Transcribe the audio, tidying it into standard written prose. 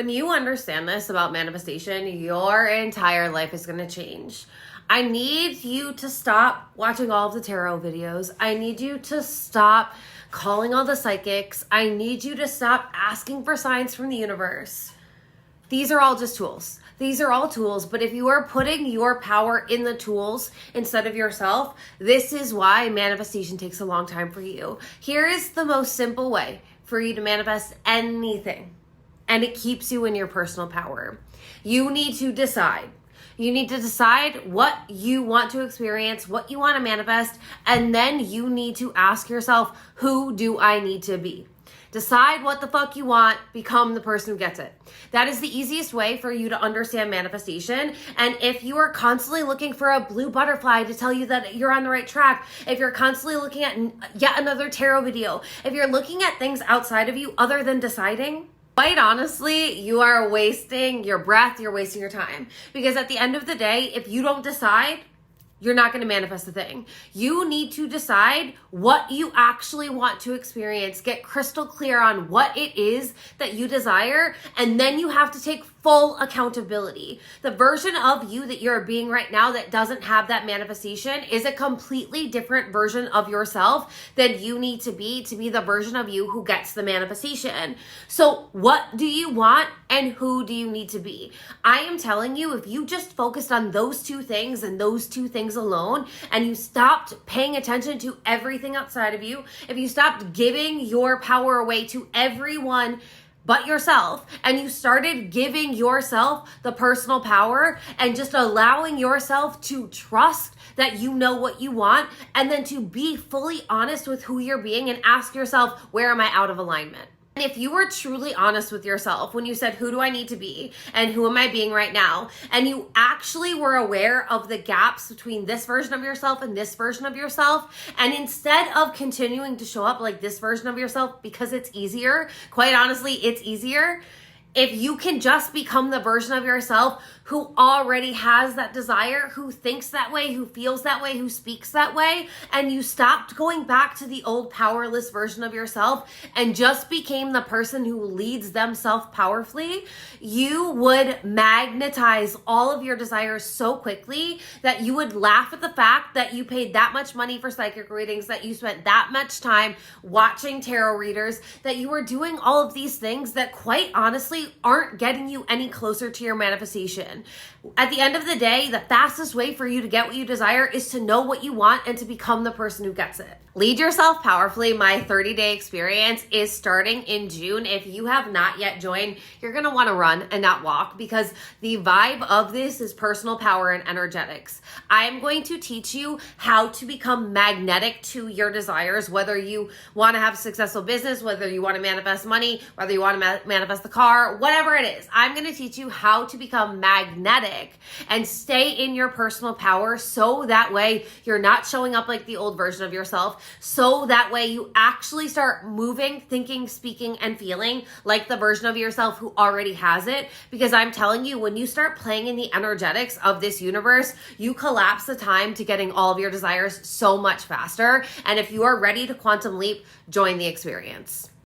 When you understand this about manifestation, your entire life is going to change. I need you to stop watching all of the tarot videos. I need you to stop calling all the psychics. I need you to stop asking for signs from the universe. These are all just tools. These are all tools, but if you are putting your power in the tools instead of yourself, this is why manifestation takes a long time for you. Here is the most simple way for you to manifest anything, and it keeps you in your personal power. You need to decide. You need to decide what you want to experience, what you want to manifest, and then you need to ask yourself, who do I need to be? Decide what the fuck you want, become the person who gets it. That is the easiest way for you to understand manifestation. And if you are constantly looking for a blue butterfly to tell you that you're on the right track, if you're constantly looking at yet another tarot video, if you're looking at things outside of you other than deciding, quite honestly, you are wasting your breath, you're wasting your time. Because at the end of the day, if you don't decide, you're not going to manifest a thing. You need to decide what you actually want to experience. Get crystal clear on what it is that you desire, and then you have to take full accountability. The version of you that you're being right now that doesn't have that manifestation is a completely different version of yourself than you need to be the version of you who gets the manifestation. So what do you want and who do you need to be? I am telling you, if you just focused on those two things and those two things alone, and you stopped paying attention to everything outside of you, if you stopped giving your power away to everyone but yourself, and you started giving yourself the personal power and just allowing yourself to trust that you know what you want, and then to be fully honest with who you're being and ask yourself, where am I out of alignment? And if you were truly honest with yourself when you said, who do I need to be and who am I being right now? And you actually were aware of the gaps between this version of yourself and this version of yourself. And instead of continuing to show up like this version of yourself because it's easier, quite honestly, it's easier. If you can just become the version of yourself who already has that desire, who thinks that way, who feels that way, who speaks that way, and you stopped going back to the old powerless version of yourself and just became the person who leads themselves powerfully, you would magnetize all of your desires so quickly that you would laugh at the fact that you paid that much money for psychic readings, that you spent that much time watching tarot readers, that you were doing all of these things that quite honestly aren't getting you any closer to your manifestation. At the end of the day, the fastest way for you to get what you desire is to know what you want and to become the person who gets it. Lead Yourself Powerfully, my 30-day experience, is starting in June. If you have not yet joined, you're going to want to run and not walk, because the vibe of this is personal power and energetics. I'm going to teach you how to become magnetic to your desires, whether you want to have a successful business, whether you want to manifest money, whether you want to manifest the car, whatever it is. I'm going to teach you how to become magnetic and stay in your personal power, so that way you're not showing up like the old version of yourself. So that way you actually start moving, thinking, speaking, and feeling like the version of yourself who already has it. Because I'm telling you, when you start playing in the energetics of this universe, you collapse the time to getting all of your desires so much faster. And if you are ready to quantum leap, join the experience.